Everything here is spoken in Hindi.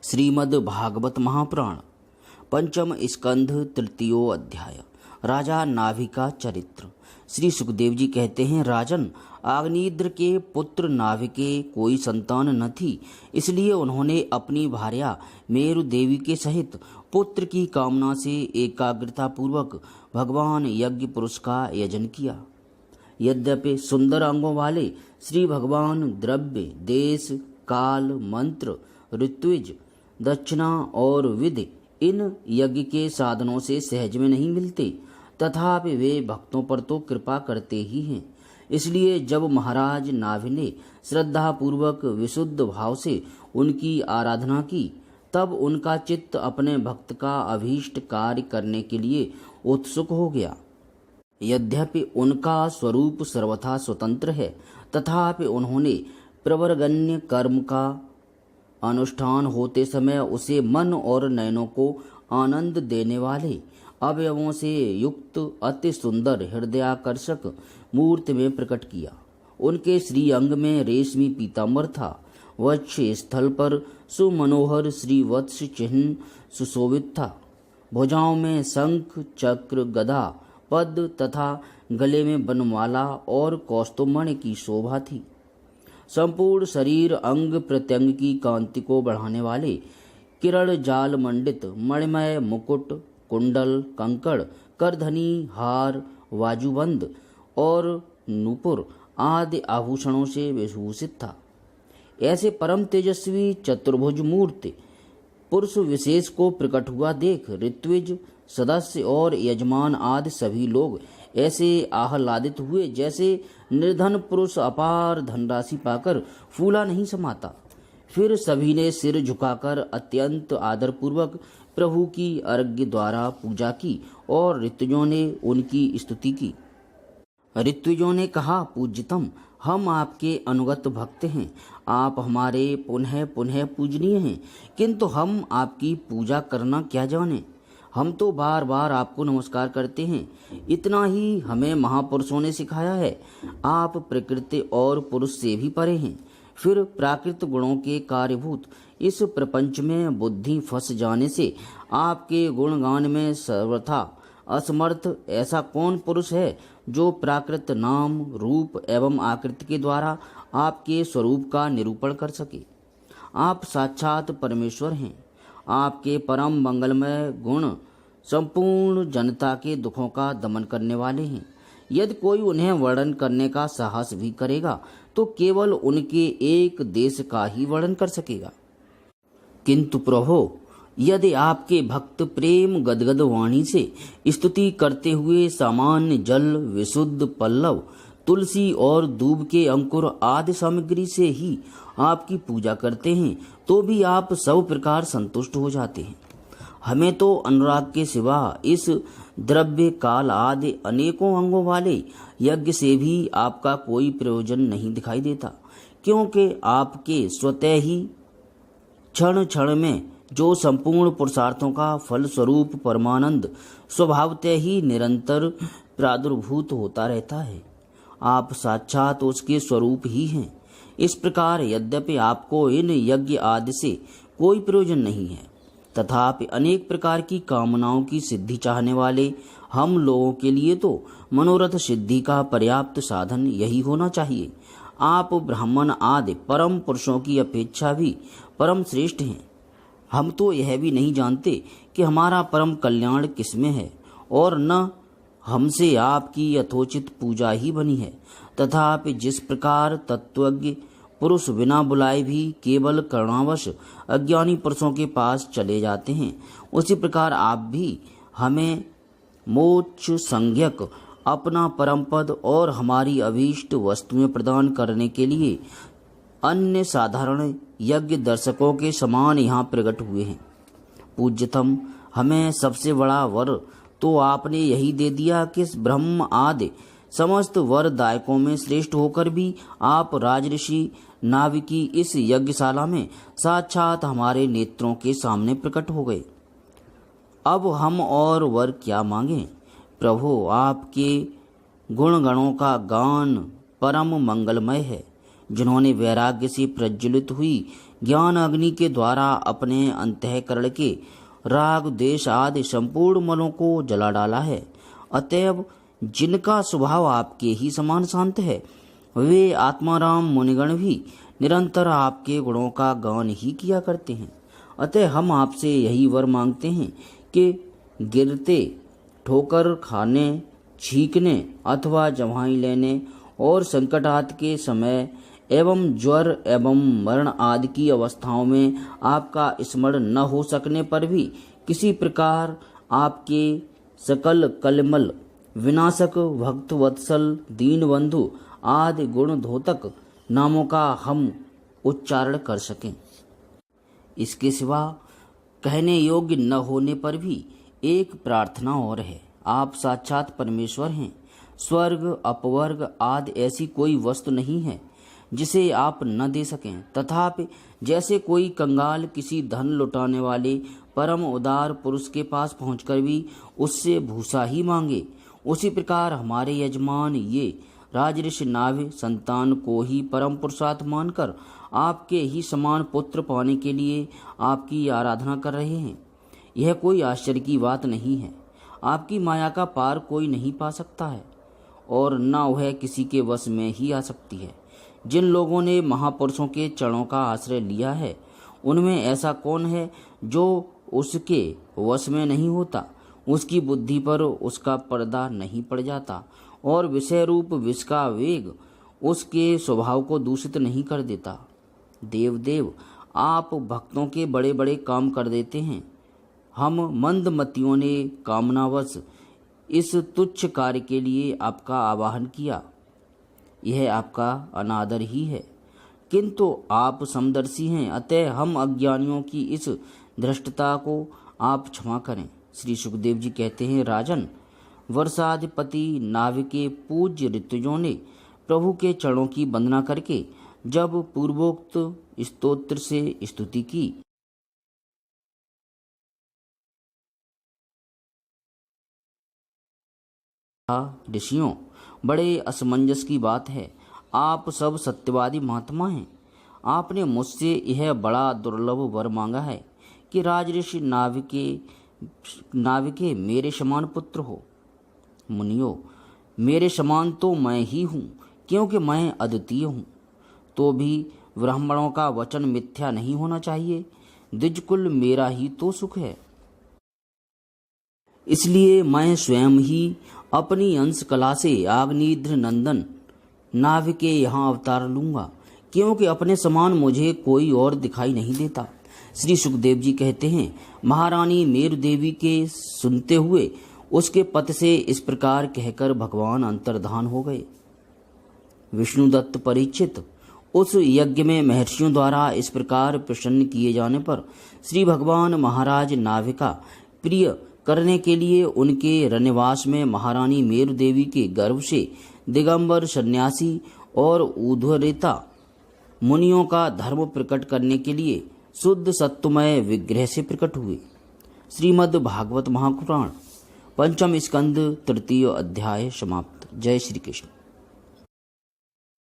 श्रीमद् भागवत महापुराण पंचम स्कंध तृतीयो अध्याय। राजा नाभि का चरित्र। श्री सुखदेव जी कहते हैं, राजन, अग्निद्र के पुत्र नाभि के कोई संतान न थी, इसलिए उन्होंने अपनी भार्या मेरु देवी के सहित पुत्र की कामना से एकाग्रता पूर्वक भगवान यज्ञ पुरुष का यजन किया। यद्यपि सुंदर अंगों वाले श्री भगवान द्रव्य, देश, काल, मंत्र, ऋत्विज, दक्षिणा और विधि इन यज्ञ के साधनों से सहज में नहीं मिलते, तथापि वे भक्तों पर तो कृपा करते ही हैं। इसलिए जब महाराज नाभि ने श्रद्धा पूर्वक विशुद्ध भाव से उनकी आराधना की, तब उनका चित्त अपने भक्त का अभीष्ट कार्य करने के लिए उत्सुक हो गया। यद्यपि उनका स्वरूप सर्वथा स्वतंत्र है, तथापि उन्होंने प्रवरगण्य कर्म का अनुष्ठान होते समय उसे मन और नयनों को आनंद देने वाले अवयवों से युक्त अति सुंदर हृदयाकर्षक मूर्ति में प्रकट किया। उनके श्री अंग में रेशमी पीतांबर था। वक्ष स्थल पर सुमनोहर श्रीवत्स चिन्ह सुशोभित था। भुजाओं में शंख, चक्र, गदा, पद्म तथा गले में बनमाला और कौस्तुभमणि की शोभा थी। संपूर्ण शरीर अंग प्रत्यंग की कांति को बढ़ाने वाले किरण जाल मंडित मणिमय मुकुट, कुंडल, कंकड़, करधनी, हार, बाजूबंद और नूपुर आदि आभूषणों से विभूषित था। ऐसे परम तेजस्वी चतुर्भुज मूर्ति पुरुष विशेष को प्रकट हुआ देख ऋत्विज, सदस्य और यजमान आदि सभी लोग ऐसे आह्लादित हुए जैसे निर्धन पुरुष अपार धनराशि पाकर फूला नहीं समाता। फिर सभी ने सिर झुकाकर अत्यंत आदरपूर्वक प्रभु की अर्घ्य द्वारा पूजा की और ऋत्विजों ने उनकी स्तुति की। ऋत्विजों ने कहा, पूज्यतम, हम आपके अनुगत भक्त हैं। आप हमारे पुनः पुनः पूजनीय हैं, किंतु हम आपकी पूजा करना क्या जाने। हम तो बार बार आपको नमस्कार करते हैं, इतना ही हमें महापुरुषों ने सिखाया है। आप प्रकृति और पुरुष से भी परे हैं। फिर प्राकृत गुणों के कार्यभूत इस प्रपंच में बुद्धि फंस जाने से आपके गुणगान में सर्वथा असमर्थ ऐसा कौन पुरुष है जो प्राकृत नाम, रूप एवं आकृति के द्वारा आपके स्वरूप का निरूपण कर सके। आप साक्षात परमेश्वर हैं। आपके परम मंगलमय गुण संपूर्ण जनता के दुखों का दमन करने वाले हैं। यदि कोई उन्हें वर्णन करने का साहस भी करेगा तो केवल उनके एक देश का ही वर्णन कर सकेगा। किंतु प्रभो, यदि आपके भक्त प्रेम गदगद वाणी से स्तुति करते हुए सामान्य जल, विशुद्ध पल्लव, तुलसी और दूब के अंकुर आदि सामग्री से ही आपकी पूजा करते हैं, तो भी आप सब प्रकार संतुष्ट हो जाते हैं। हमें तो अनुराग के सिवा इस द्रव्य, काल आदि अनेकों अंगों वाले यज्ञ से भी आपका कोई प्रयोजन नहीं दिखाई देता, क्योंकि आपके स्वतः ही क्षण क्षण में जो संपूर्ण पुरुषार्थों का फल स्वरूप परमानंद स्वभावतः ही निरंतर प्रादुर्भूत होता रहता है। आप साक्षात उसके स्वरूप ही हैं। इस प्रकार यद्यपि आपको इन यज्ञ आदि से कोई प्रयोजन नहीं है, तथापि अनेक प्रकार की कामनाओं की सिद्धि चाहने वाले हम लोगों के लिए तो मनोरथ सिद्धि का पर्याप्त साधन यही होना चाहिए। आप ब्राह्मण आदि परम पुरुषों की अपेक्षा भी परम श्रेष्ठ हैं। हम तो यह भी नहीं जानते कि हमारा परम कल्याण किसमें है, और न हमसे आपकी यथोचित पूजा ही बनी है। तथापि जिस प्रकार तत्वज्ञ पुरुष बिना बुलाए भी केवल करुणावश अज्ञानी पुरुषों के पास चले जाते हैं, उसी प्रकार आप भी हमें मोक्ष संज्ञक अपना परम पद और हमारी अभीष्ट वस्तुएं प्रदान करने के लिए अन्य साधारण यज्ञ दर्शकों के समान यहाँ प्रकट हुए हैं। पूज्यतम, हमें सबसे बड़ा वर तो आपने यही दे दिया कि ब्रह्म आदि समस्त वरदायकों में श्रेष्ठ होकर भी आप राजऋषि नाभि की इस यज्ञशाला में साक्षात हमारे नेत्रों के सामने प्रकट हो गए। अब हम और वर क्या मांगे। प्रभु, आपके गुणगणों का गान परम मंगलमय है। जिन्होंने वैराग्य से प्रज्वलित हुई ज्ञान अग्नि के द्वारा अपने अंतःकरण के राग द्वेष आदि संपूर्ण मलों को जला डाला है। अतएव जिनका स्वभाव आपके ही समान शांत है, वे आत्माराम मुनिगण भी निरंतर आपके गुणों का गान ही किया करते हैं। अतः हम आपसे यही वर मांगते हैं कि गिरते, ठोकर खाने, छींकने अथवा जम्हाई लेने और संकटात के समय एवं ज्वर एवं मरण आदि की अवस्थाओं में आपका स्मरण न हो सकने पर भी किसी प्रकार आपके सकल कलमल विनाशक भक्त वत्सल दीनबंधु आदि गुण धोतक नामों का हम उच्चारण कर सकें। इसके सिवा कहने योग्य न होने पर भी एक प्रार्थना और है। आप साक्षात परमेश्वर हैं। स्वर्ग अपवर्ग आदि ऐसी कोई वस्तु नहीं है जिसे आप न दे सकें। तथापि जैसे कोई कंगाल किसी धन लुटाने वाले परम उदार पुरुष के पास पहुंचकर भी उससे भूसा ही मांगे, उसी प्रकार हमारे यजमान ये राजऋषि नाभि संतान को ही परम पुरुषार्थ मानकर आपके ही समान पुत्र पाने के लिए आपकी आराधना कर रहे हैं। यह कोई आश्चर्य की बात नहीं है। आपकी माया का पार कोई नहीं पा सकता है और न वह किसी के वश में ही आ सकती है। जिन लोगों ने महापुरुषों के चरणों का आश्रय लिया है, उनमें ऐसा कौन है जो उसके वश में नहीं होता। उसकी बुद्धि पर उसका पर्दा नहीं पड़ जाता और विषय रूप विष का वेग उसके स्वभाव को दूषित नहीं कर देता। देवदेव, आप भक्तों के बड़े बड़े काम कर देते हैं। हम मंदमतियों ने कामनावश इस तुच्छ कार्य के लिए आपका आवाहन किया। यह आपका अनादर ही है, किंतु आप समदर्शी हैं। अतः हम अज्ञानियों की इस धृष्टता को आप क्षमा करें। श्री सुखदेव जी कहते हैं, राजन, वर्षाधिपति नाभिके पूज्य ऋतुजों ने प्रभु के चरणों की वंदना करके जब पूर्वोक्त स्तोत्र से स्तुति की, ऋषियों, बड़े असमंजस की बात है। आप सब सत्यवादी महात्मा हैं। आपने मुझसे यह बड़ा दुर्लभ वर मांगा है कि राजऋषि नाभिके मेरे समान पुत्र हो। मुनियो, मेरे समान तो मैं ही हूँ, क्योंकि मैं अद्वितीय हूँ। तो भी ब्राह्मणों का वचन मिथ्या नहीं होना चाहिए। द्विजकुल मेरा ही तो सुख है। इसलिए मैं स्वयं ही अपनी अंश कला से आग्नेयद्र नंदन नाभिके यहाँ अवतार लूंगा, क्योंकि अपने समान मुझे कोई और दिखाई नहीं देता। श्री सुखदेव जी कहते हैं, महारानी मेरु देवी के सुनते हुए उसके पति से इस प्रकार कहकर भगवान अंतर्धान हो गए। विष्णुदत्त परीक्षित उस यज्ञ में महर्षियों द्वारा इस प्रकार प्रसन्न किए जाने पर श्री भगवान महाराज नाभिका प्रिय करने के लिए उनके रण्यवास में महारानी मेरु देवी के गर्भ से दिगंबर सन्यासी और उद्धरेता मुनियों का धर्म प्रकट करने के लिए शुद्ध सत्वमय विग्रह से प्रकट हुए। श्रीमद् भागवत महापुराण पंचम स्कंद तृतीय अध्याय समाप्त। जय श्री कृष्ण।